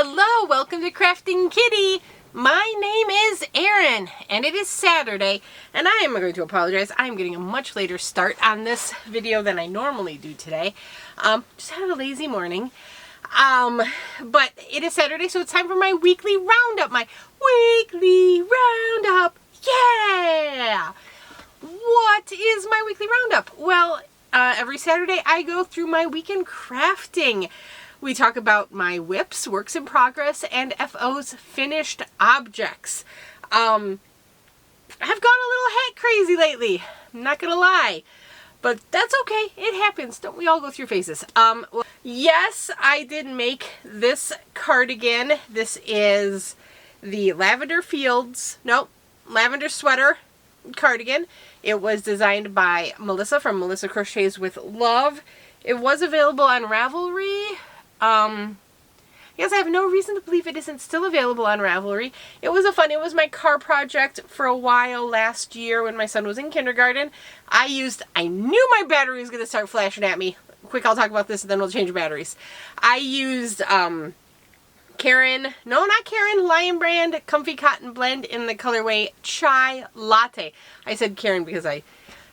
Hello, welcome to Krafting Kitty. My name is Erin, and it is Saturday, and I am going to apologize. I'm getting a much later start on this video than I normally do today. Just had a lazy morning. But it is Saturday, so it's time for my weekly roundup. Yeah! What is my weekly roundup? Well, every Saturday I go through my weekend crafting. We talk about my whips, works in progress, and FO's finished objects. I've gone a little hat crazy lately, I'm not gonna lie. But that's okay, it happens. Don't we all go through phases? Well, yes, I did make this cardigan. This is the Lavender Sweater cardigan. It was designed by Melissa from Melissa Crochets with Love. It was available on Ravelry. Yes, I have no reason to believe it isn't still available on Ravelry. It was my car project for a while last year when my son was in kindergarten. I knew my battery was going to start flashing at me. Quick, I'll talk about this and then we'll change batteries. I used, Lion Brand Comfy Cotton Blend in the colorway Chai Latte. I said Karen because I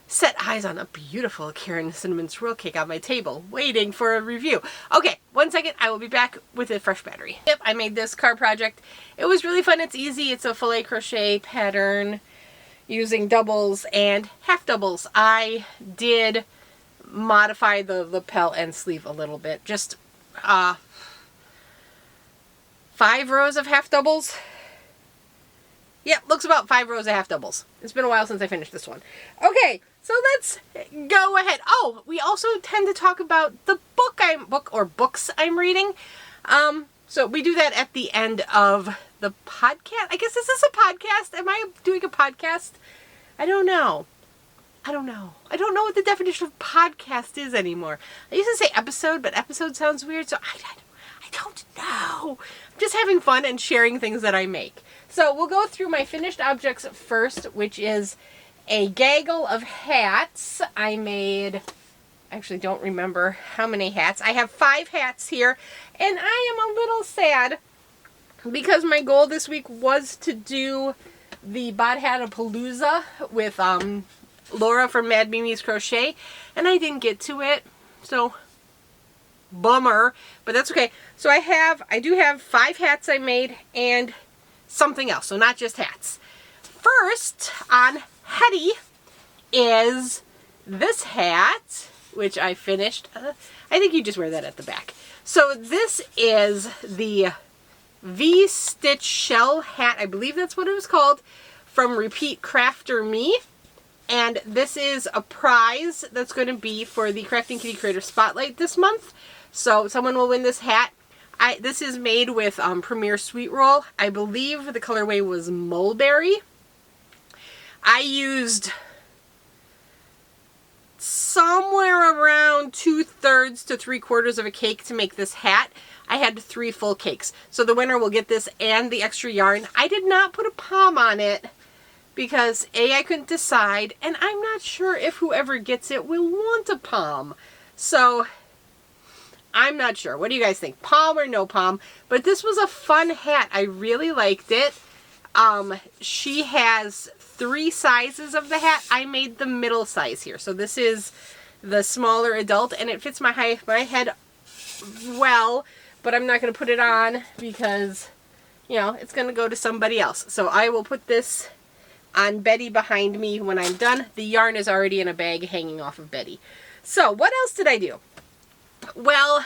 set eyes on a beautiful Karen Cinnamon Swirl Cake on my table, waiting for a review. Okay, 1 second, I will be back with a fresh battery. Yep, I made this car project. It was really fun, it's easy, it's a filet crochet pattern using doubles and half doubles. I did modify the lapel and sleeve a little bit, just 5 rows of half doubles. Yep, looks about 5 rows of half doubles. It's been a while since I finished this one. Okay, so let's go ahead. Oh, we also tend to talk about the books I'm reading. So we do that at the end of the podcast. I guess is this a podcast? Am I doing a podcast? I don't know. I don't know what the definition of podcast is anymore. I used to say episode, but episode sounds weird, so I don't know. I'm just having fun and sharing things that I make. So we'll go through my finished objects first, which is a gaggle of hats. I actually don't remember how many hats. I have 5 hats here, and I am a little sad because my goal this week was to do the Bod Hat-a-Palooza with Laura from Mad Mimi's Crochet, and I didn't get to it, so bummer, but that's okay. So I do have 5 hats I made and something else, so not just hats. First on Hetty is this hat, which I finished. I think you just wear that at the back. So this is the V-Stitch Shell hat, I believe that's what it was called, from Repeat Crafter Me. And this is a prize that's going to be for the Krafting Kitty Creator Spotlight this month. So someone will win this hat. This is made with Premier Sweet Roll. I believe the colorway was Mulberry. I used somewhere around 2/3 to 3/4 of a cake to make this hat. I had 3 full cakes. So the winner will get this and the extra yarn. I did not put a palm on it because I couldn't decide, and I'm not sure if whoever gets it will want a palm. So I'm not sure. What do you guys think? Palm or no palm? But this was a fun hat. I really liked it. She has 3 sizes of the hat. I made the middle size here. So this is the smaller adult, and it fits my head well, but I'm not going to put it on because, it's going to go to somebody else. So I will put this on Betty behind me when I'm done. The yarn is already in a bag hanging off of Betty. So what else did I do? Well,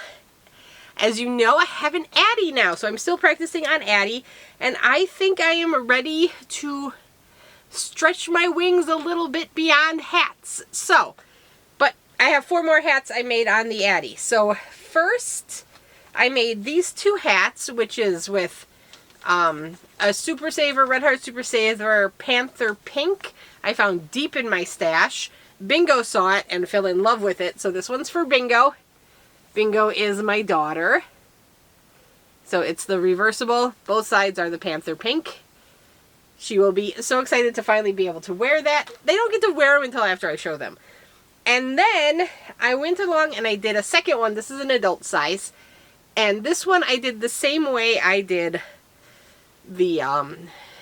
as you know, I have an Addie now, so I'm still practicing on Addie, and I think I am ready to stretch my wings a little bit beyond hats. So, but I have 4 more hats I made on the Addie. So first, I made these 2 hats, which is with a Super Saver, Red Heart Super Saver Panther Pink I found deep in my stash. Bingo saw it and fell in love with it, so this one's for Bingo. Bingo is my daughter. So it's the reversible. Both sides are the Panther Pink. She will be so excited to finally be able to wear that. They don't get to wear them until after I show them. And then I went along and I did a second one. This is an adult size. And this one I did the same way I did the,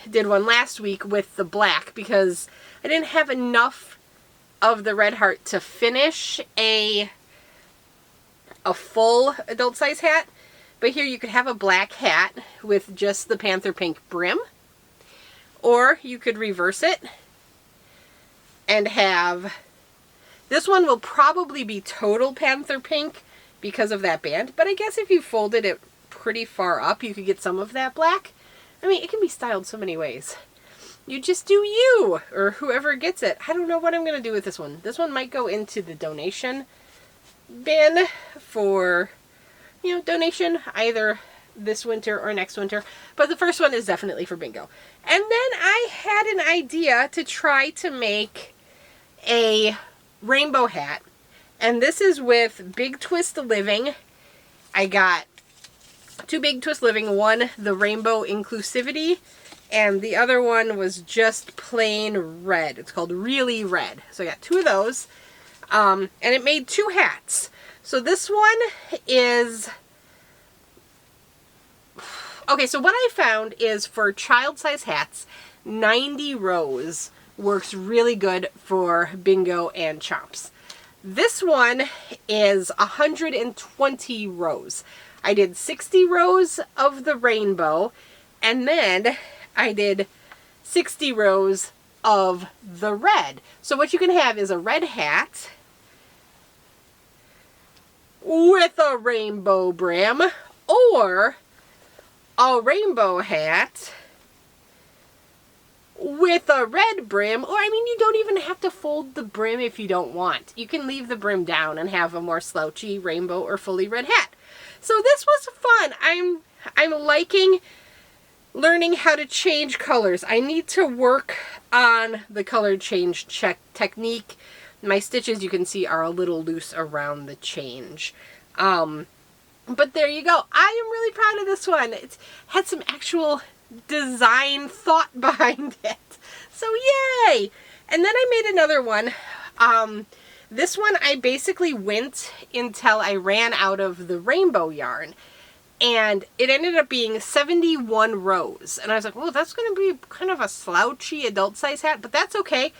did one last week with the black, because I didn't have enough of the red heart to finish a full adult size hat. But here you could have a black hat with just the panther pink brim, or you could reverse it and have, this one will probably be total panther pink because of that band, but I guess if you folded it pretty far up, you could get some of that black. I mean, it can be styled so many ways. You just do you, or whoever gets it. I don't know what I'm going to do with this one. This one might go into the donation bin for, you know, donation either this winter or next winter. But the first one is definitely for bingo. And then I had an idea to try to make a rainbow hat. And this is with Big Twist Living. I got 2 Big Twist Living. One, the Rainbow Inclusivity, and the other one was just plain red. It's called Really Red. So I got 2 of those. And it made 2 hats. So this one is... Okay, so what I found is for child-size hats, 90 rows works really good for bingo and chomps. This one is 120 rows. I did 60 rows of the rainbow, and then I did 60 rows of the red. So what you can have is a red hat with a rainbow brim, or a rainbow hat with a red brim, or I mean, you don't even have to fold the brim if you don't want. You can leave the brim down and have a more slouchy rainbow or fully red hat. So this was fun. I'm liking learning how to change colors. I need to work on the color change technique. My stitches, you can see, are a little loose around the change. But there you go. I am really proud of this one. It's had some actual design thought behind it. So yay! And then I made another one. This one I basically went until I ran out of the rainbow yarn. And it ended up being 71 rows. And I was like, well, that's going to be kind of a slouchy adult size hat, but that's okay.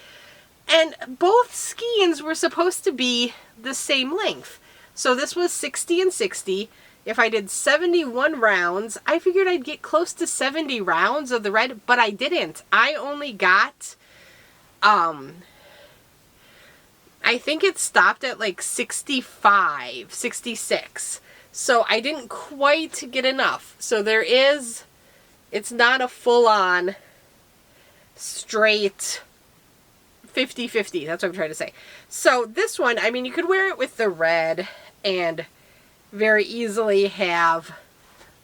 And both skeins were supposed to be the same length. So this was 60 and 60. If I did 71 rounds, I figured I'd get close to 70 rounds of the red, but I didn't. I only got, I think it stopped at like 65, 66. So I didn't quite get enough. So there is, it's not a full-on straight 50-50. That's what I'm trying to say. So this one, I mean, you could wear it with the red and very easily have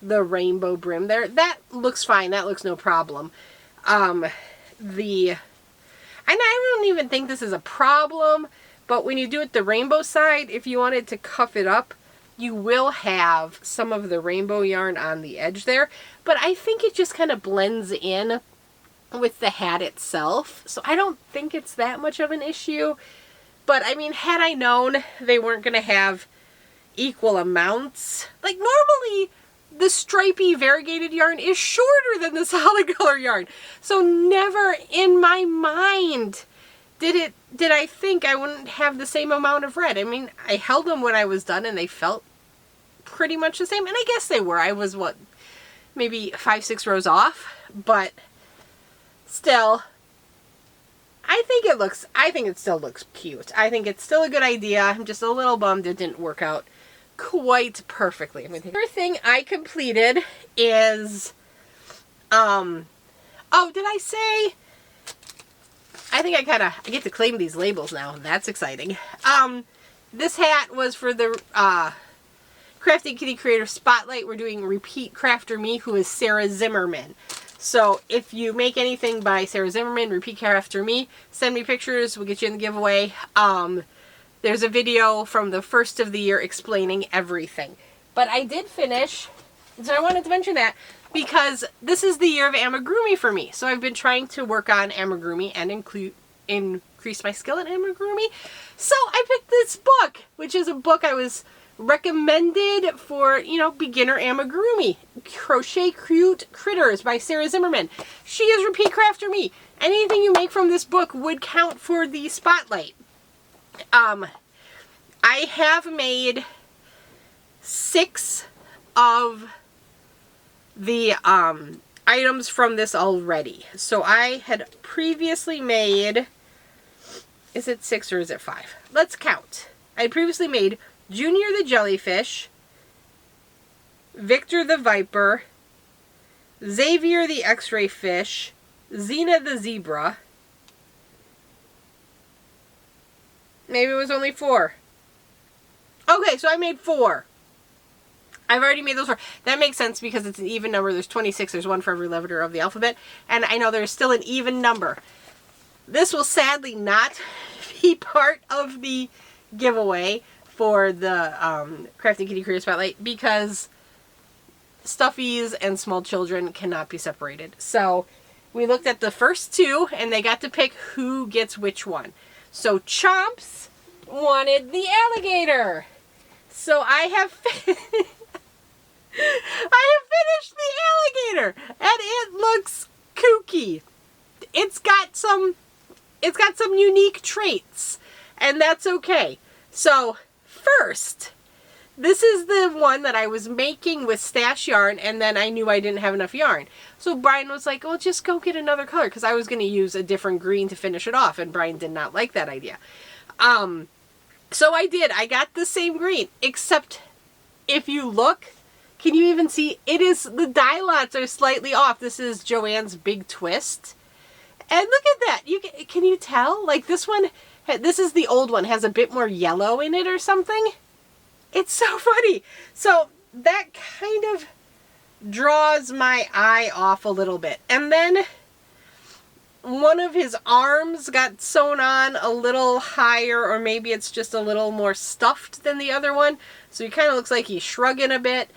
the rainbow brim there. That looks fine. That looks no problem. And I don't even think this is a problem, but when you do it the rainbow side, if you wanted to cuff it up, you will have some of the rainbow yarn on the edge there. But I think it just kind of blends in with the hat itself. So I don't think it's that much of an issue. But I mean, had I known they weren't going to have equal amounts, like normally the stripy variegated yarn is shorter than the solid color yarn. So never in my mind did I think I wouldn't have the same amount of red. I mean, I held them when I was done and they felt pretty much the same. And I guess they were. I was, what, maybe 5-6 rows off. But still, I think it still looks cute. I think it's still a good idea. I'm just a little bummed it didn't work out quite perfectly. I mean, the other thing I completed is, oh, did I say, I think I get to claim these labels now. That's exciting. This hat was for the Krafting Kitty Creator Spotlight. We're doing Repeat Crafter Me, who is Sarah Zimmerman. So if you make anything by Sarah Zimmerman, Repeat Crafter Me, send me pictures. We'll get you in the giveaway. There's a video from the first of the year explaining everything. But I did finish, so I wanted to mention that because this is the year of amigurumi for me. So I've been trying to work on amigurumi and increase my skill at amigurumi. So I picked this book, which is a book I was recommended for, you know, beginner amigurumi. Crochet Cute Critters by Sarah Zimmerman. She is repeat crafter me. Anything you make from this book would count for the spotlight. I have made 6 of the items from this already. So I had previously made, is it 6 or is it 5? Let's count. I had previously made Junior the Jellyfish, Victor the Viper, Xavier the X-Ray Fish, Xena the Zebra. Maybe it was only 4. Okay, so I made 4. I've already made those 4. That makes sense because it's an even number. There's 26. There's 1 for every letter of the alphabet. And I know there's still an even number. This will sadly not be part of the giveaway for the Krafting Kitty Career Spotlight because stuffies and small children cannot be separated. So we looked at the first 2 and they got to pick who gets which one. So Chomps wanted the alligator. So I have finished the alligator and it looks kooky. It's got some unique traits and that's okay. So first, this is the one that I was making with stash yarn and then I knew I didn't have enough yarn. So Brian was like, well, just go get another color because I was going to use a different green to finish it off and Brian did not like that idea. So I did. I got the same green, except if you look, can you even see, the dye lots are slightly off. This is Joanne's Big Twist. And look at that. Can you tell? Like this one, this is the old one, has a bit more yellow in it or something. It's so funny. So that kind of draws my eye off a little bit. And then one of his arms got sewn on a little higher, or maybe it's just a little more stuffed than the other one. So he kind of looks like he's shrugging a bit.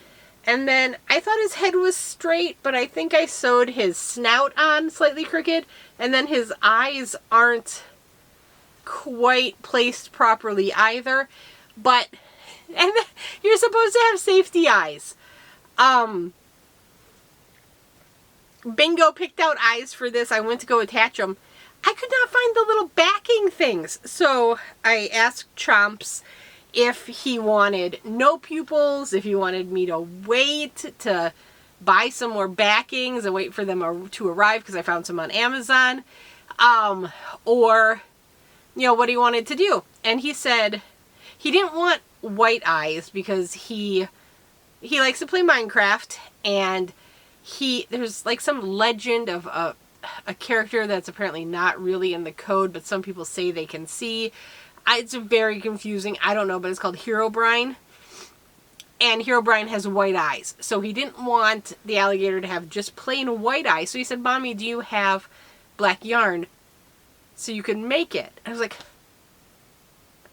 And then I thought his head was straight, but I think I sewed his snout on slightly crooked. And then his eyes aren't quite placed properly either. But, and you're supposed to have safety eyes. Bingo picked out eyes for this. I went to go attach them. I could not find the little backing things. So I asked Chomps if he wanted no pupils, if he wanted me to wait to buy some more backings and wait for them to arrive because I found some on Amazon, or, you know, what he wanted to do. And he said he didn't want white eyes because he likes to play Minecraft, and there's like some legend of a character that's apparently not really in the code, but some people say they can see. It's very confusing. I don't know, but it's called Herobrine. And Herobrine has white eyes. So he didn't want the alligator to have just plain white eyes. So he said, Mommy, do you have black yarn so you can make it? And I was like,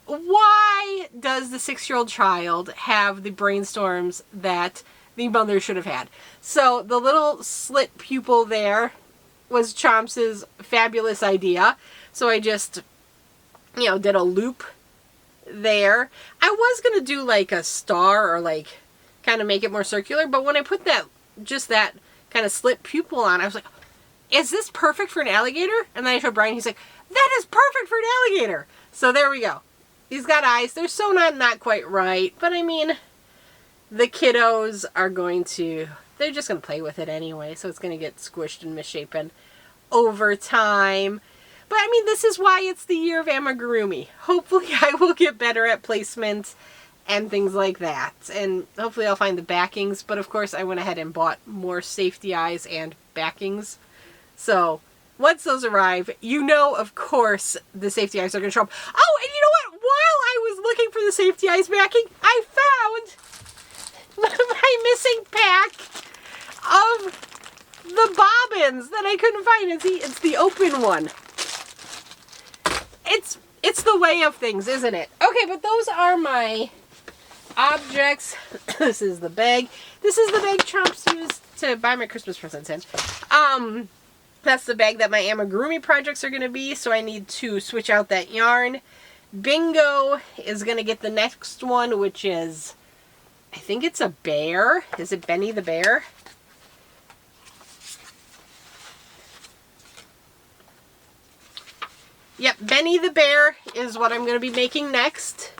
why does the 6-year-old child have the brainstorms that the mother should have had? So the little slit pupil there was Chomps' fabulous idea. So I just, you know, did a loop there. I was going to do like a star or like kind of make it more circular, but when I put that kind of slit pupil on, I was like, is this perfect for an alligator? And then I showed Brian, he's like, that is perfect for an alligator. So there we go. He's got eyes. They're sewn on not quite right, but I mean, the kiddos are they're just going to play with it anyway, so it's going to get squished and misshapen over time. But I mean, this is why it's the year of amigurumi. Hopefully I will get better at placement and things like that. And hopefully I'll find the backings. But of course I went ahead and bought more safety eyes and backings. So once those arrive, you know, of course, the safety eyes are going to show up. Oh, and you know what? While I was looking for the safety eyes backing, I found my missing pack of the bobbins that I couldn't find. And see, it's the open one. It's the way of things, isn't it? Okay, but those are my objects. This is the bag. This is the bag Chomps used to buy my Christmas presents in. That's the bag that my amigurumi projects are going to be, so I need to switch out that yarn. Bingo is going to get the next one, which is, I think it's a bear. Is it Benny the Bear? Yep, Benny the Bear is what I'm going to be making next.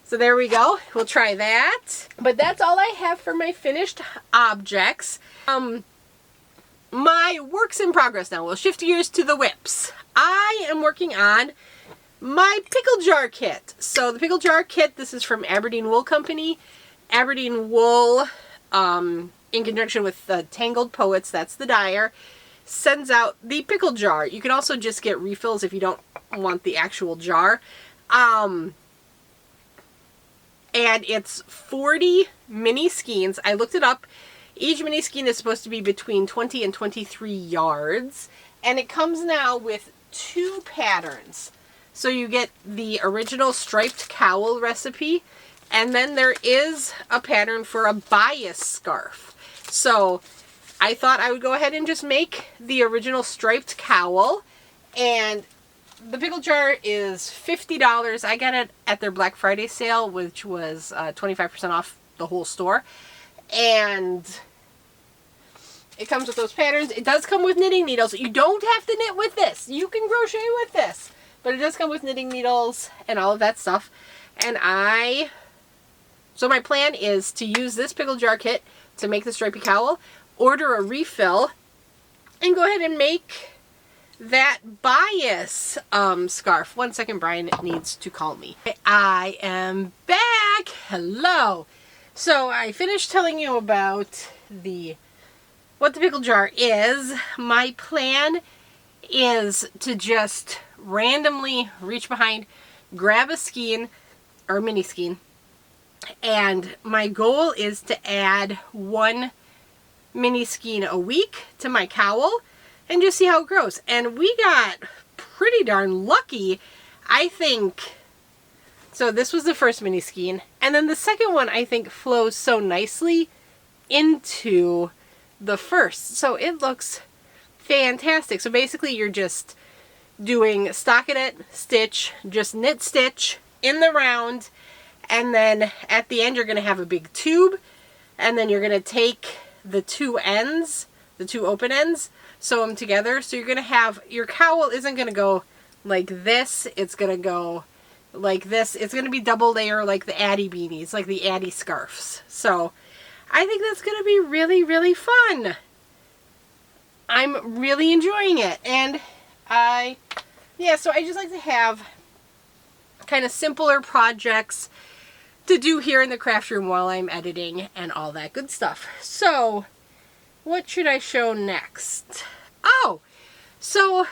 So there we go. We'll try that. But that's all I have for my finished objects. My works in progress now. We'll shift gears to the whips. I am working on my pickle jar kit. So the pickle jar kit, this is from Aberdeen Wool Company. Aberdeen Wool, in conjunction with the Tangled Poets, that's the dyer, sends out the pickle jar. You can also just get refills if you don't want the actual jar. And it's 40 mini skeins. I looked it up. Each mini skein is supposed to be between 20 and 23 yards. And it comes now with 2 patterns. So you get the original striped cowl recipe, and then there is a pattern for a bias scarf. So I thought I would go ahead and just make the original striped cowl, and the pickle jar is $50. I got it at their Black Friday sale, which was 25% off the whole store. And it comes with those patterns. It does come with knitting needles. You don't have to knit with this. You can crochet with this. But it does come with knitting needles and all of that stuff. And so my plan is to use this pickle jar kit to make the stripy cowl, order a refill, and go ahead and make that bias scarf. One second, Brian needs to call me. I am back. Hello. So I finished telling you about what the pickle jar is. My plan is to just randomly reach behind, grab a skein or mini skein, and my goal is to add 1 mini skein a week to my cowl and just see how it grows. And we got pretty darn lucky, I think. So this was the first mini skein, and then the second one I think flows so nicely into the first. So it looks fantastic. So basically you're just doing stockinette stitch, just knit stitch in the round, and then at the end you're going to have a big tube, and then you're going to take the 2 ends, the 2 open ends, sew them together. So you're going to have, your cowl isn't going to go like this, it's going to go like this. It's going to be double layer like the Addie beanies, like the Addie scarves. So I think that's going to be really, really fun. I'm really enjoying it. And so I just like to have kind of simpler projects to do here in the craft room while I'm editing and all that good stuff. So what should I show next? Oh, so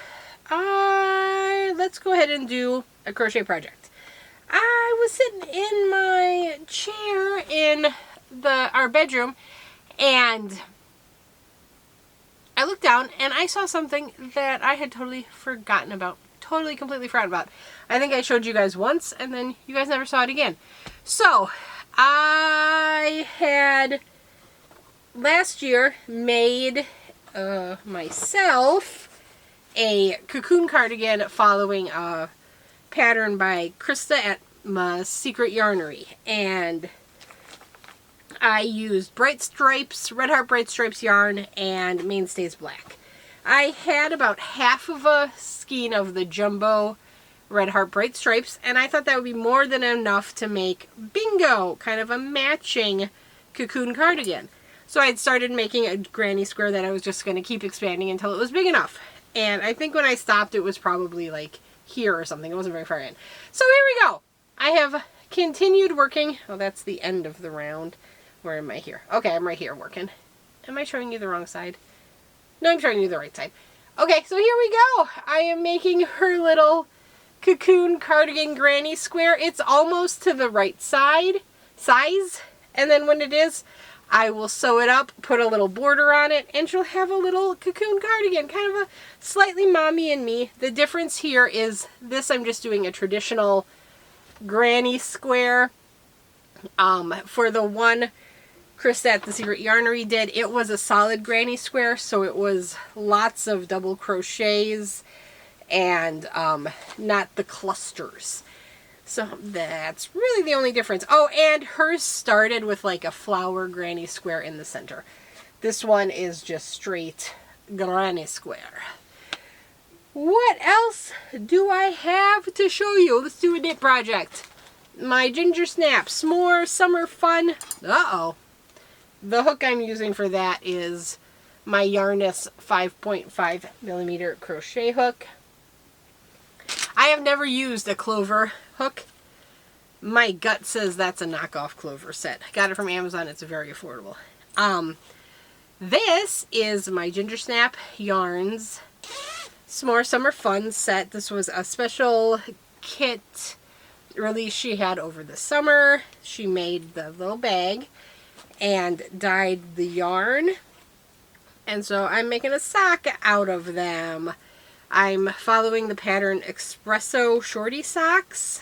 let's go ahead and do a crochet project. I was sitting in my chair in our bedroom, and I looked down and I saw something that I had totally forgotten about. Completely forgotten about. I think I showed you guys once, and then you guys never saw it again. So I had last year made myself a cocoon cardigan following a pattern by Krista at my Secret Yarnery, and I used Bright Stripes, Red Heart Bright Stripes yarn, and Mainstays Black. I had about half of a skein of the jumbo Red Heart Bright Stripes, and I thought that would be more than enough to make Bingo, kind of a matching cocoon cardigan. So I had started making a granny square that I was just going to keep expanding until it was big enough. And I think when I stopped, it was probably like here or something. It wasn't very far in. So here we go. I have continued working. Oh, that's the end of the round. Where am I here? Okay, I'm right here working. Am I showing you the wrong side? No, I'm showing you the right side. Okay, so here we go. I am making her little cocoon cardigan granny square. It's almost to the right size. And then when it is, I will sew it up, put a little border on it, and she'll have a little cocoon cardigan, kind of a slightly mommy and me. The difference here is this, I'm just doing a traditional granny square. For the one Krista at the Secret Yarnery did, it was a solid granny square, so it was lots of double crochets and not the clusters. So that's really the only difference. Oh, and hers started with like a flower granny square in the center. This one is just straight granny square. What else do I have to show you? Let's do a knit project. My ginger snaps, more summer fun. Uh-oh. The hook I'm using for that is my Yarness 5.5 millimeter crochet hook. I have never used a clover hook. My gut says that's a knockoff clover set. I got it from Amazon. It's very affordable. This is my Ginger Snap Yarns S'more Summer Fun set. This was a special kit release she had over the summer. She made the little bag and dyed the yarn. And so I'm making a sock out of them. I'm following the pattern Espresso Shorty Socks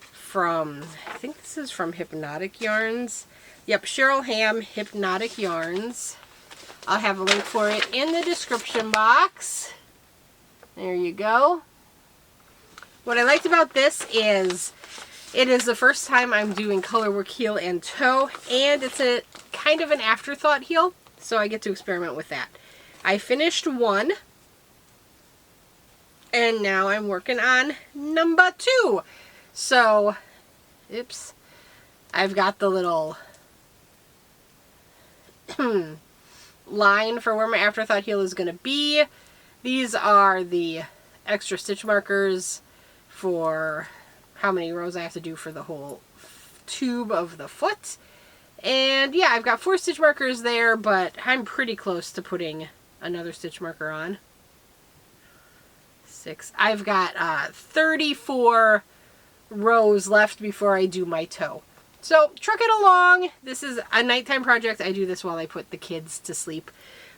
from, I think this is from Hypnotic Yarns. Yep, Cheryl Ham Hypnotic Yarns. I'll have a link for it in the description box. There you go. What I liked about this is it is the first time I'm doing color work heel and toe, and it's a kind of an afterthought heel, so I get to experiment with that. I finished one, and now I'm working on number 2. So, oops, I've got the little line for where my afterthought heel is going to be. These are the extra stitch markers for how many rows I have to do for the whole tube of the foot. And yeah, I've got 4 stitch markers there, but I'm pretty close to putting another stitch marker on. 6. I've got 34 rows left before I do my toe. So truck it along. This is a nighttime project. I do this while I put the kids to sleep.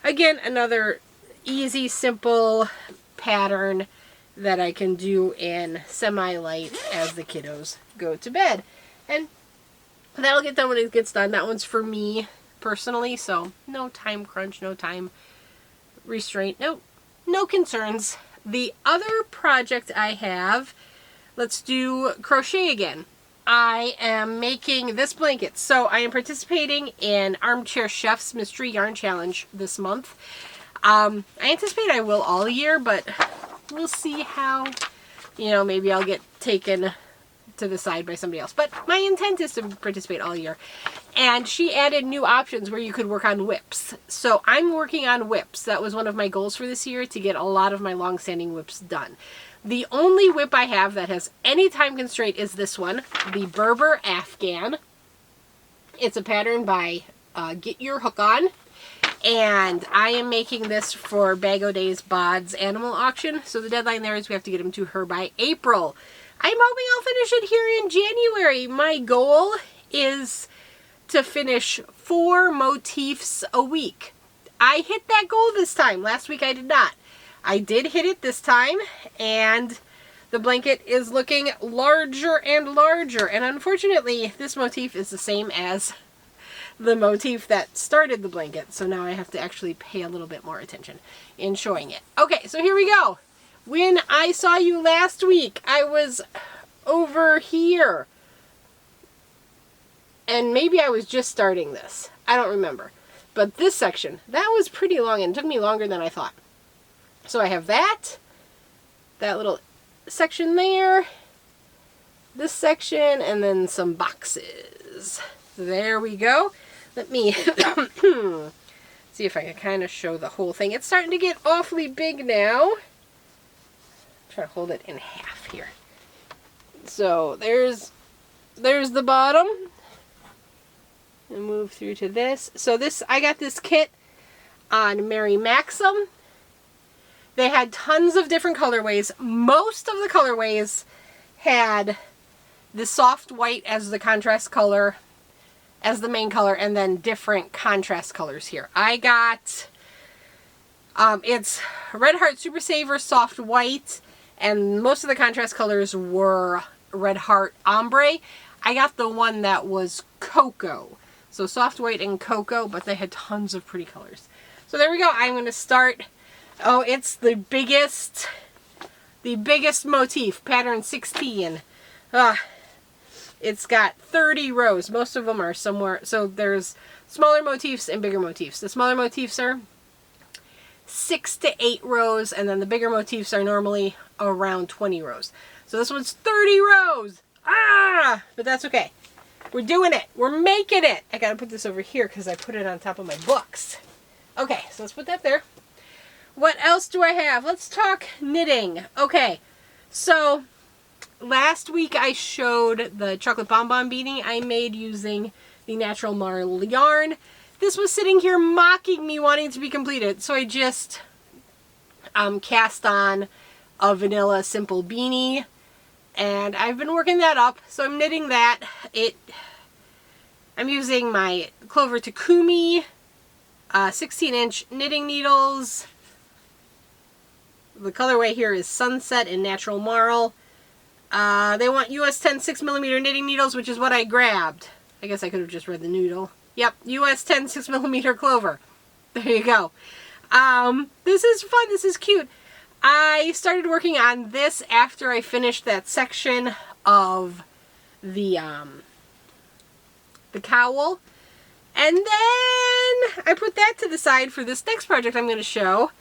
Again, another easy, simple pattern that I can do in semi-light as the kiddos go to bed. And that'll get done when it gets done. That one's for me personally, so no time crunch, no time restraint, no concerns. The other project I have, let's do crochet again. I am making this blanket. So I am participating in Armchair Chef's Mystery Yarn Challenge this month. I anticipate I will all year, but we'll see how, maybe I'll get taken to the side by somebody else. But my intent is to participate all year. And she added new options where you could work on whips. So I'm working on whips. That was one of my goals for this year, to get a lot of my long-standing whips done. The only whip I have that has any time constraint is this one, the Berber Afghan. It's a pattern by Get Your Hook On. And I am making this for BagODay's Bod's Animal Auction. So the deadline there is we have to get them to her by April. I'm hoping I'll finish it here in January. My goal is to finish 4 motifs a week. I hit that goal this time. Last week I did not. I did hit it this time, and the blanket is looking larger and larger. And unfortunately, this motif is the same as the motif that started the blanket. So now I have to actually pay a little bit more attention in showing it. Okay, so here we go. When I saw you last week, I was over here. And maybe I was just starting this. I don't remember. But this section, that was pretty long, and it took me longer than I thought. So I have that little section there, this section, and then some boxes. There we go. Let me see if I can kind of show the whole thing. It's starting to get awfully big now. Try to hold it in half here. So there's the bottom. And move through to this. So I got this kit on Mary Maxim. They had tons of different colorways. Most of the colorways had the soft white as the contrast color, as the main color, and then different contrast colors here. I got, it's Red Heart Super Saver Soft White, and most of the contrast colors were Red Heart Ombre. I got the one that was Cocoa. So soft white and cocoa, but they had tons of pretty colors. So there we go. I'm going to start. Oh, it's the biggest the biggest motif, pattern 16. It's got 30 rows. Most of them are somewhere, so there's smaller motifs and bigger motifs. The smaller motifs are 6 to 8 rows, and then the bigger motifs are normally around 20 rows. So this one's 30 rows. But that's okay. We're doing it. We're making it. I gotta put this over here because I put it on top of my books. Okay, so let's put that there. What else do I have? Let's talk knitting. Okay, so last week I showed the chocolate bonbon beanie I made using the natural marl yarn. This was sitting here mocking me wanting to be completed, so I just cast on a vanilla simple beanie, and I've been working that up. So I'm knitting that. I'm using my Clover Takumi 16-inch knitting needles. The colorway here is Sunset and Natural Marl. They want US 10 6mm knitting needles, which is what I grabbed. I guess I could have just read the noodle. Yep, US 10 6mm Clover. There you go. This is fun. This is cute. I started working on this after I finished that section of the cowl. And then I put that to the side for this next project I'm going to show,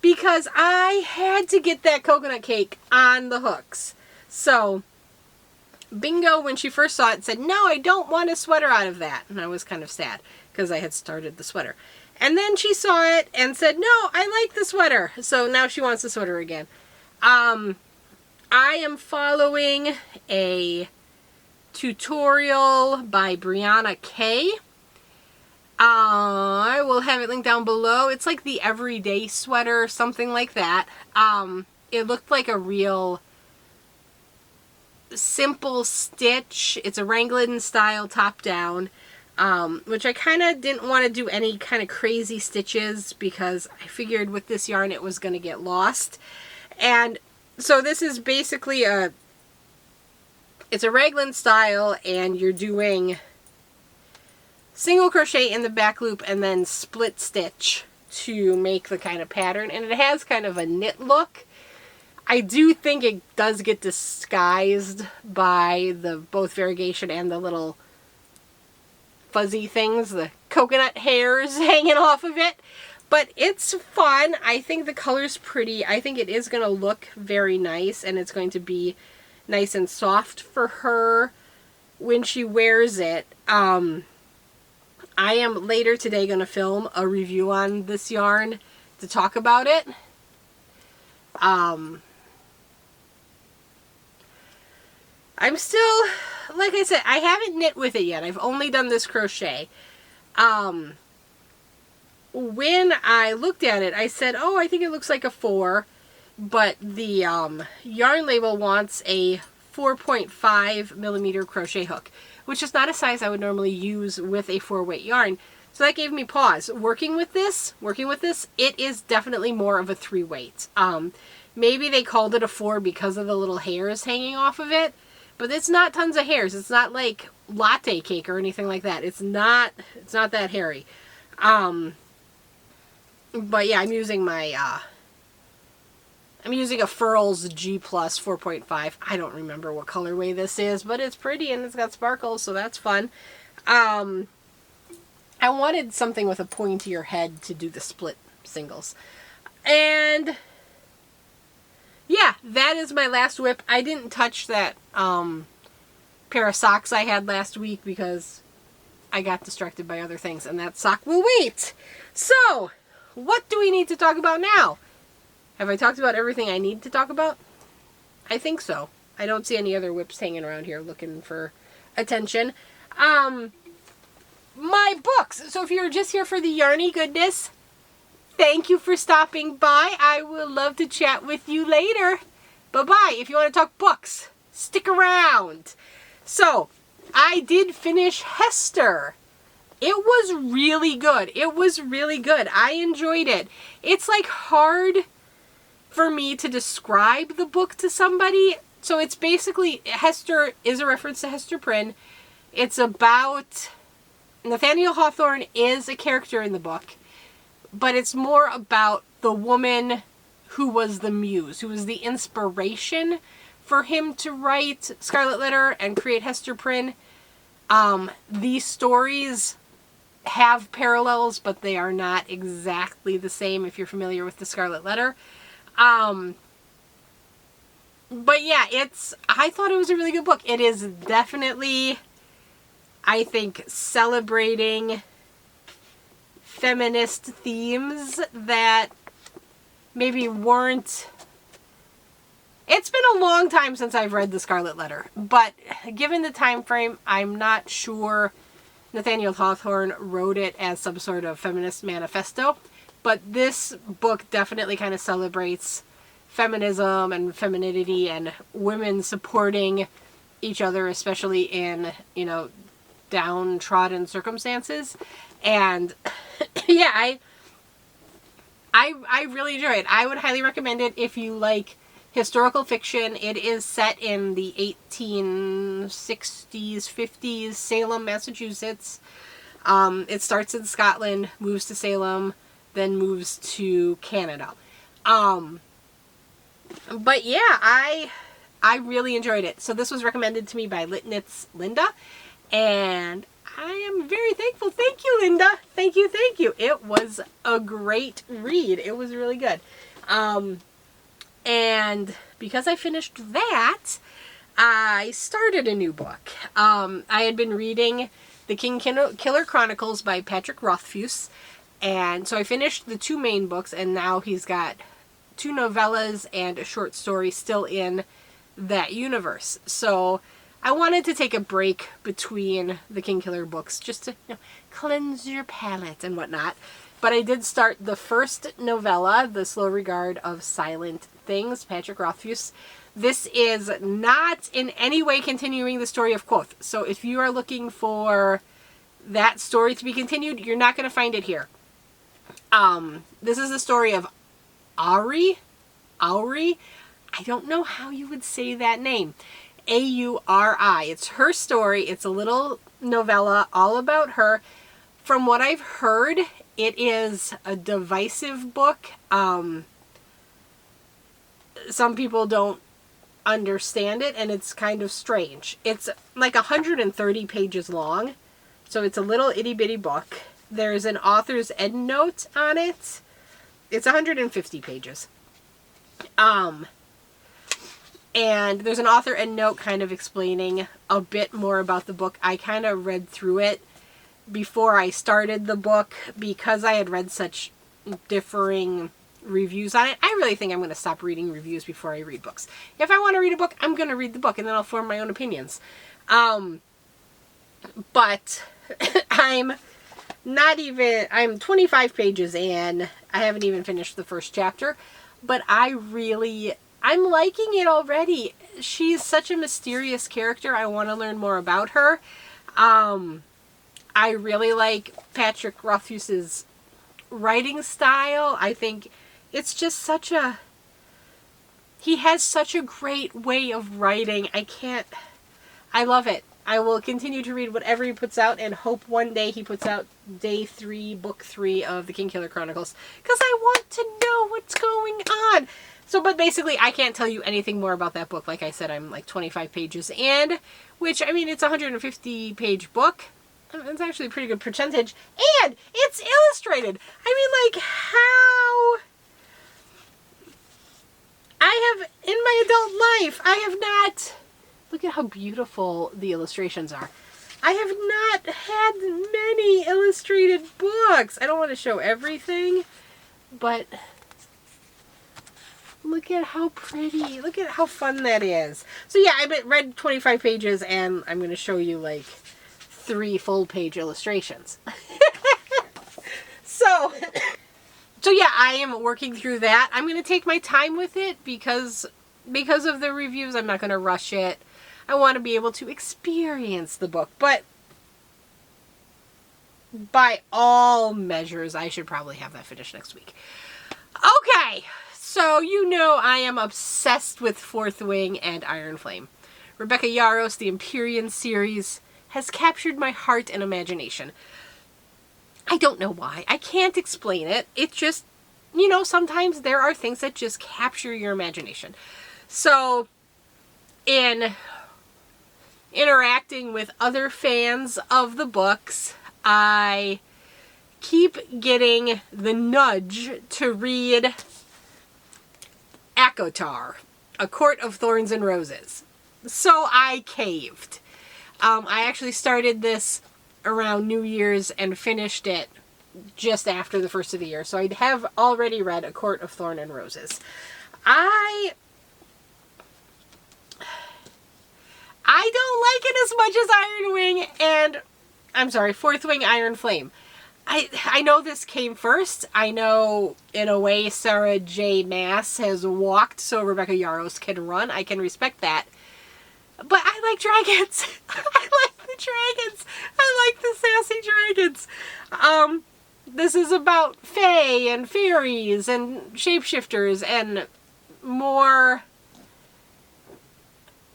because I had to get that coconut cake on the hooks. So Bingo, when she first saw it, said, no, I don't want a sweater out of that. And I was kind of sad because I had started the sweater. And then she saw it and said, no, I like the sweater. So now she wants the sweater again. I am following a tutorial by Brianna K. I will have it linked down below. It's like the everyday sweater, something like that. It looked like a real simple stitch. It's a Raglan style top down, which I kind of didn't want to do any kind of crazy stitches because I figured with this yarn it was going to get lost. And so this is basically it's a Raglan style, and you're doing single crochet in the back loop and then split stitch to make the kind of pattern. And it has kind of a knit look. I do think it does get disguised by the both variegation and the little fuzzy things, the coconut hairs hanging off of it. But it's fun. I think the color's pretty. I think it is going to look very nice, and it's going to be nice and soft for her when she wears it. I am later today going to film a review on this yarn to talk about it. I'm still, like I said, I haven't knit with it yet. I've only done this crochet. When I looked at it, I said, oh, I think it looks like a 4, but the yarn label wants a 4.5mm crochet hook, which is not a size I would normally use with a 4-weight yarn. So that gave me pause. Working with this, it is definitely more of a 3-weight. Maybe they called it a 4 because of the little hairs hanging off of it, but it's not tons of hairs. It's not like latte cake or anything like that. It's not that hairy. But yeah, I'm using my I'm using a Furls G Plus 4.5. I don't remember what colorway this is, but it's pretty and it's got sparkles, so that's fun. I wanted something with a pointier head to do the split singles. And yeah, that is my last whip. I didn't touch that pair of socks I had last week because I got distracted by other things, and that sock will wait. So, what do we need to talk about now? Have I talked about everything I need to talk about? I think so. I don't see any other whips hanging around here looking for attention. My books. So if you're just here for the yarny goodness, thank you for stopping by. I will love to chat with you later. Bye-bye. If you want to talk books, stick around. So, I did finish Hester. It was really good. It was really good. I enjoyed it. It's like hard for me to describe the book to somebody. So it's basically, Hester is a reference to Hester Prynne. It's about, Nathaniel Hawthorne is a character in the book, but it's more about the woman who was the muse, who was the inspiration for him to write Scarlet Letter and create Hester Prynne. These stories have parallels, but they are not exactly the same if you're familiar with the Scarlet Letter. But yeah, I thought it was a really good book. It is definitely, I think, celebrating feminist themes that maybe weren't... It's been a long time since I've read the Scarlet Letter, but given the time frame, I'm not sure Nathaniel Hawthorne wrote it as some sort of feminist manifesto, but this book definitely kind of celebrates feminism and femininity and women supporting each other, especially in, you know, downtrodden circumstances. And yeah, I really enjoy it. I would highly recommend it if you like historical fiction. It is set in the 1860s, 50s, Salem, Massachusetts. It starts in Scotland, moves to Salem, then moves to Canada. But yeah, I really enjoyed it. So this was recommended to me by Litnitz Linda, and I am very thankful. Thank you, Linda. Thank you, thank you. It was a great read. It was really good. And because I finished that, I started a new book. I had been reading The Kingkiller Chronicles by Patrick Rothfuss, and so I finished the 2 main books, and now he's got 2 novellas and a short story still in that universe. So I wanted to take a break between the Kingkiller books just to, you know, cleanse your palate and whatnot. But I did start the first novella, The Slow Regard of Silent Things, Patrick Rothfuss. This is not in any way continuing the story of Quoth. So if you are looking for that story to be continued, you're not going to find it here. This is the story of Auri. I don't know how you would say that name. A-U-R-I. It's her story. It's a little novella all about her. From what I've heard, it is a divisive book. Some people don't understand it, and it's kind of strange. It's like 130 pages long, so it's a little itty-bitty book. There's an author's endnote on it. It's 150 pages. And there's an author endnote kind of explaining a bit more about the book. I kind of read through it before I started the book because I had read such differing reviews on it. I really think I'm going to stop reading reviews before I read books. If I want to read a book, I'm going to read the book and then I'll form my own opinions. But I'm 25 pages in. I haven't even finished the first chapter, but I'm liking it already. She's such a mysterious character. I want to learn more about her. I really like Patrick Rothfuss's writing style. I think it's just he has such a great way of writing. I love it. I will continue to read whatever he puts out and hope one day he puts out day 3, book 3 of the Kingkiller Chronicles, because I want to know what's going on. So, but basically, I can't tell you anything more about that book. Like I said, I'm like 25 pages in, which, I mean, it's a 150-page book. It's actually a pretty good percentage. And it's illustrated. I mean, like, how... I have, in my adult life, I have not... Look at how beautiful the illustrations are. I have not had many illustrated books. I don't want to show everything, but... Look at how pretty. Look at how fun that is. So yeah, I read 25 pages and I'm going to show you like 3 full-page illustrations. So yeah, I am working through that. I'm going to take my time with it because of the reviews. I'm not going to rush it. I want to be able to experience the book, but by all measures, I should probably have that finished next week. Okay. So, you know I am obsessed with Fourth Wing and Iron Flame. Rebecca Yarros, the Empyrean series, has captured my heart and imagination. I don't know why. I can't explain it. It just you know, sometimes there are things that just capture your imagination. So in interacting with other fans of the books, I keep getting the nudge to read ACOTAR, A Court of Thorns and Roses. So I caved. I actually started this around New Year's and finished it just after the first of the year. So I have already read A Court of Thorn and Roses. I don't like it as much as Iron Wing and, I'm sorry, Fourth Wing Iron Flame. I know this came first. I know, in a way, Sarah J. Maas has walked so Rebecca Yarros can run. I can respect that. But I like dragons. I like the dragons. I like the sassy dragons. This is about fae and fairies and shapeshifters and more,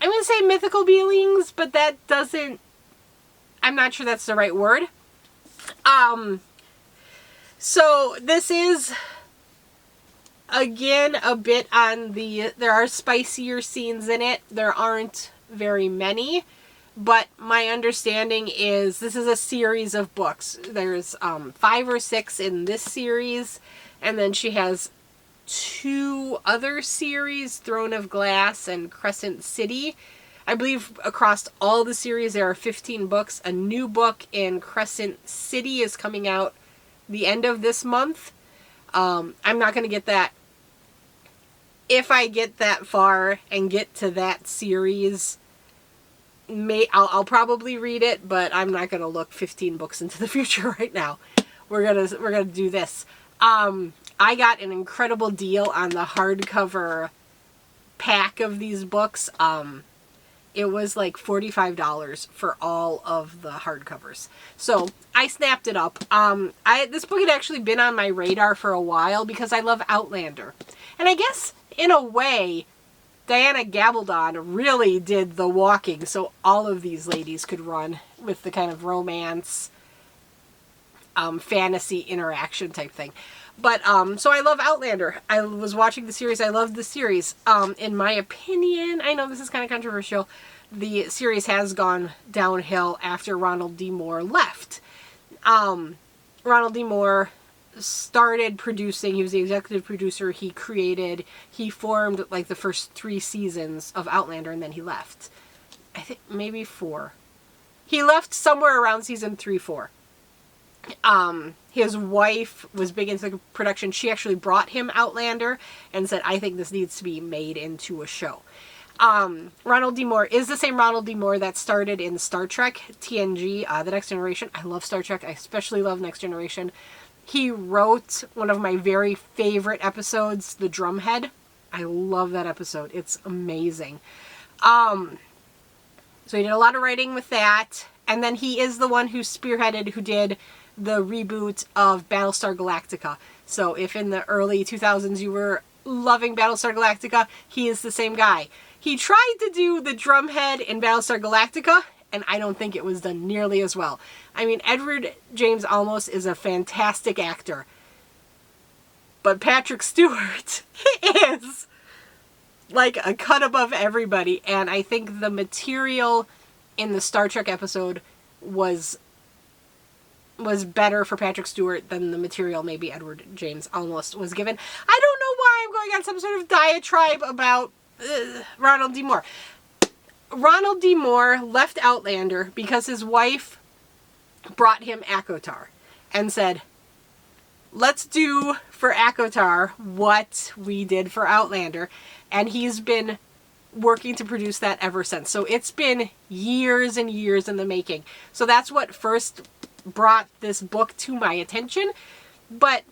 I'm going to say mythical beings, but that doesn't, I'm not sure that's the right word. So this is, again, a bit on the, there are spicier scenes in it. There aren't very many, but my understanding is this is a series of books. There's 5 or 6 in this series, and then she has 2 other series, Throne of Glass and Crescent City. I believe across all the series there are 15 books. A new book in Crescent City is coming out the end of this month. I'm not going to get that. If I get that far and get to that series, I'll probably read it, but I'm not going to look 15 books into the future right now. We're gonna do this. I got an incredible deal on the hardcover pack of these books. It was like $45 for all of the hardcovers. So I snapped it up. This book had actually been on my radar for a while because I love Outlander. And I guess, in a way, Diana Gabaldon really did the walking so all of these ladies could run with the kind of romance, fantasy interaction type thing. But, so I love Outlander. I was watching the series. I loved the series. In my opinion, I know this is kind of controversial, the series has gone downhill after Ronald D. Moore left. Ronald D. Moore started producing, he was the executive producer, he formed like the first 3 seasons of Outlander, and then he left. I think maybe 4. He left somewhere around season 3, 4. His wife was big into the production. She actually brought him Outlander and said, I think this needs to be made into a show. Ronald D. Moore is the same Ronald D. Moore that started in Star Trek, TNG, The Next Generation. I love Star Trek. I especially love Next Generation. He wrote one of my very favorite episodes, The Drumhead. I love that episode. It's amazing. So he did a lot of writing with that. And then he is the one who did the reboot of Battlestar Galactica. So if in the early 2000s you were loving Battlestar Galactica, he is the same guy. He tried to do the drumhead in Battlestar Galactica, and I don't think it was done nearly as well. I mean, Edward James Olmos is a fantastic actor, but Patrick Stewart is like a cut above everybody, and I think the material in the Star Trek episode was better for Patrick Stewart than the material maybe Edward James Olmos was given. I don't know why I'm going on some sort of diatribe about Ronald D. Moore. Ronald D. Moore left Outlander because his wife brought him ACOTAR and said, let's do for ACOTAR what we did for Outlander. And he's been working to produce that ever since. So it's been years and years in the making. So that's what first brought this book to my attention. But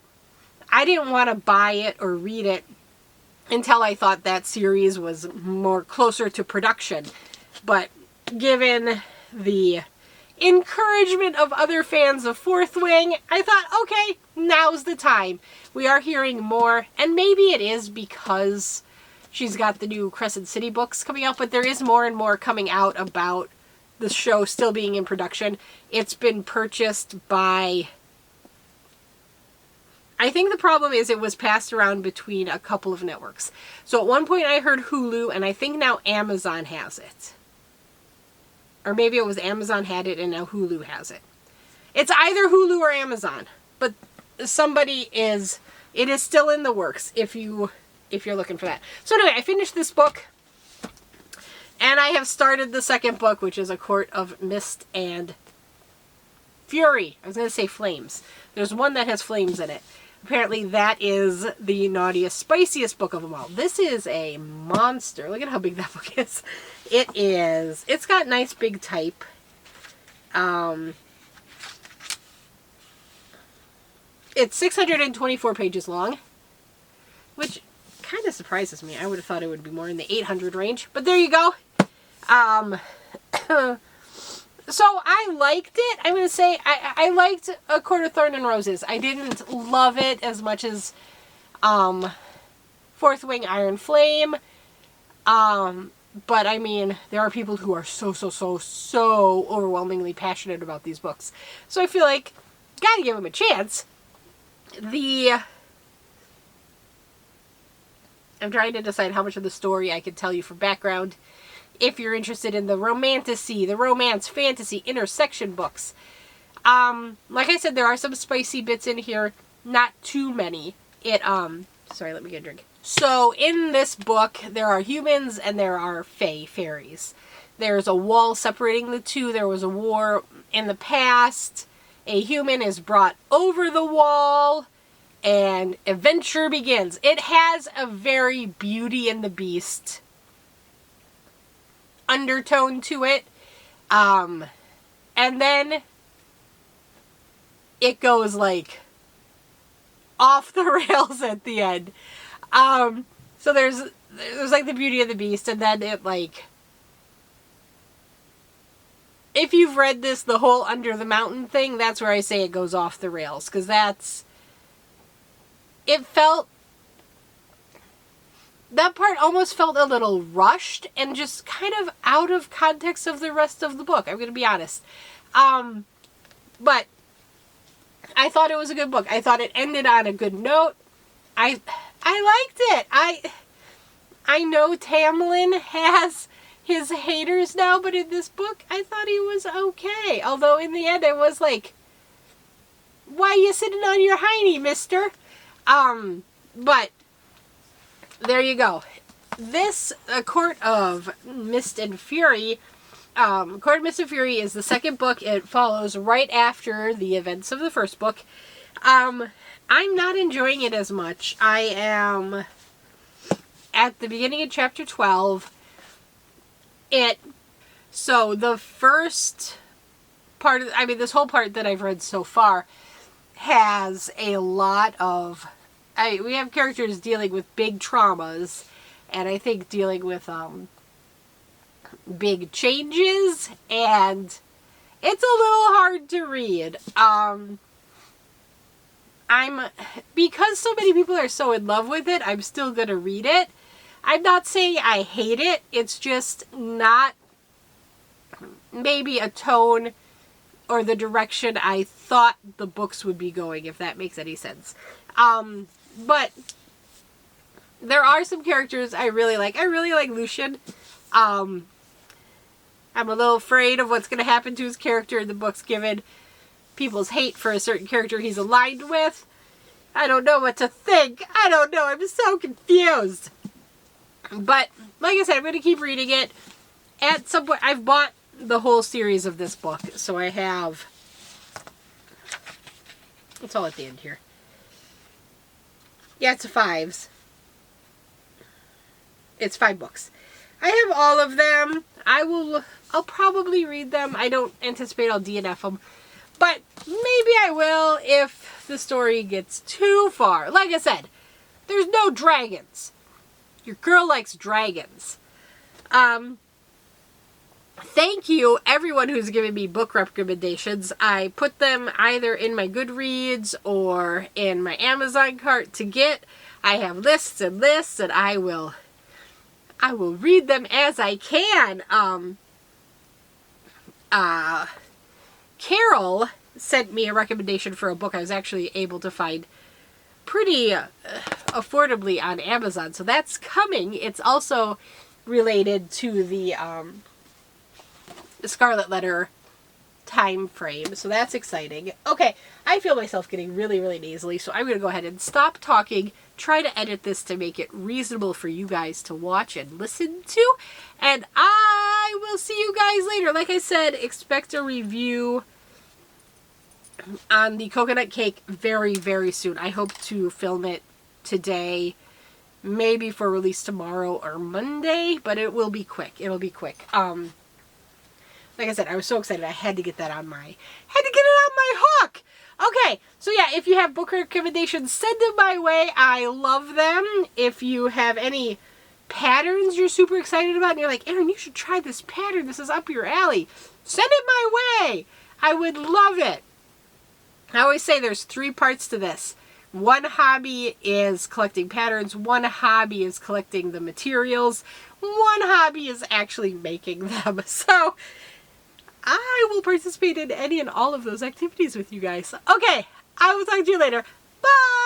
I didn't want to buy it or read it until I thought that series was more closer to production. But given the encouragement of other fans of Fourth Wing, I thought, okay, now's the time. We are hearing more, and maybe it is because she's got the new Crescent City books coming out, but there is more and more coming out about the show still being in production. It's been purchased by I think the problem is it was passed around between a couple of networks. So at one point I heard Hulu, and I think now Amazon has it. Or maybe it was Amazon had it and now Hulu has it. It's either Hulu or Amazon, but it is still in the works if you're looking for that. So anyway, I finished this book, and I have started the second book, which is A Court of Mist and Fury. I was going to say flames. There's one that has flames in it. Apparently that is the naughtiest, spiciest book of them all. This is a monster. Look at how big that book is. It's got nice big type. It's 624 pages long, which kind of surprises me. I would have thought it would be more in the 800 range, but there you go. So I liked it. I'm going to say I liked A Court of Thorn and Roses. I didn't love it as much as Fourth Wing Iron Flame. But I mean, there are people who are so overwhelmingly passionate about these books. So I feel like, gotta give them a chance. I'm trying to decide how much of the story I can tell you for background. If you're interested in the romantasy, the romance, fantasy, intersection books. Like I said, there are some spicy bits in here. Not too many. Sorry, let me get a drink. So, in this book, there are humans and there are fairies. There's a wall separating the two. There was a war in the past. A human is brought over the wall, and adventure begins. It has a very Beauty and the Beast undertone to it. And then it goes like off the rails at the end. So there's like the Beauty and the Beast, and then it like, if you've read this, the whole Under the Mountain thing, that's where I say it goes off the rails, because that part almost felt a little rushed and just kind of out of context of the rest of the book. I'm going to be honest. But I thought it was a good book. I thought it ended on a good note. I liked it. I know Tamlin has his haters now, but in this book, I thought he was okay. Although in the end, I was like, why are you sitting on your hiney, mister? But there you go. This, A Court of Mist and Fury, Court of Mist and Fury is the second book. It follows right after the events of the first book. I'm not enjoying it as much. I am at the beginning of chapter 12. So the first part of, this whole part that I've read so far has a lot of, we have characters dealing with big traumas, and I think dealing with big changes, and it's a little hard to read. Because so many people are so in love with it, I'm still going to read it. I'm not saying I hate it, it's just not maybe a tone or the direction I thought the books would be going, if that makes any sense. But there are some characters I really like. I really like Lucian. I'm a little afraid of what's going to happen to his character in the books, given people's hate for a certain character he's aligned with. I don't know what to think. I don't know. I'm so confused. But, like I said, I'm going to keep reading it. At some point, I've bought the whole series of this book. So I have, it's all at the end here. Yeah, it's 5s. It's 5 books. I have all of them. I'll probably read them. I don't anticipate I'll DNF them. But maybe I will if the story gets too far. Like I said, there's no dragons. Your girl likes dragons. Thank you, everyone who's given me book recommendations. I put them either in my Goodreads or in my Amazon cart to get. I have lists and lists, and I will read them as I can. Carol sent me a recommendation for a book I was actually able to find pretty affordably on Amazon. So that's coming. It's also related to the Scarlet Letter time frame, so that's exciting. Okay, I feel myself getting really, really nasally, so I'm going to go ahead and stop talking, try to edit this to make it reasonable for you guys to watch and listen to, and I will see you guys later. Like I said, expect a review on the coconut cake very, very soon. I hope to film it today, maybe for release tomorrow or Monday, but it will be quick. It'll be quick. Like I said, I was so excited. I had to get that on my hook. Okay, so yeah, if you have book recommendations, send them my way. I love them. If you have any patterns you're super excited about and you're like, Erin, you should try this pattern. This is up your alley. Send it my way. I would love it. I always say there's 3 parts to this. One hobby is collecting patterns. One hobby is collecting the materials. One hobby is actually making them. So I will participate in any and all of those activities with you guys. Okay, I will talk to you later. Bye!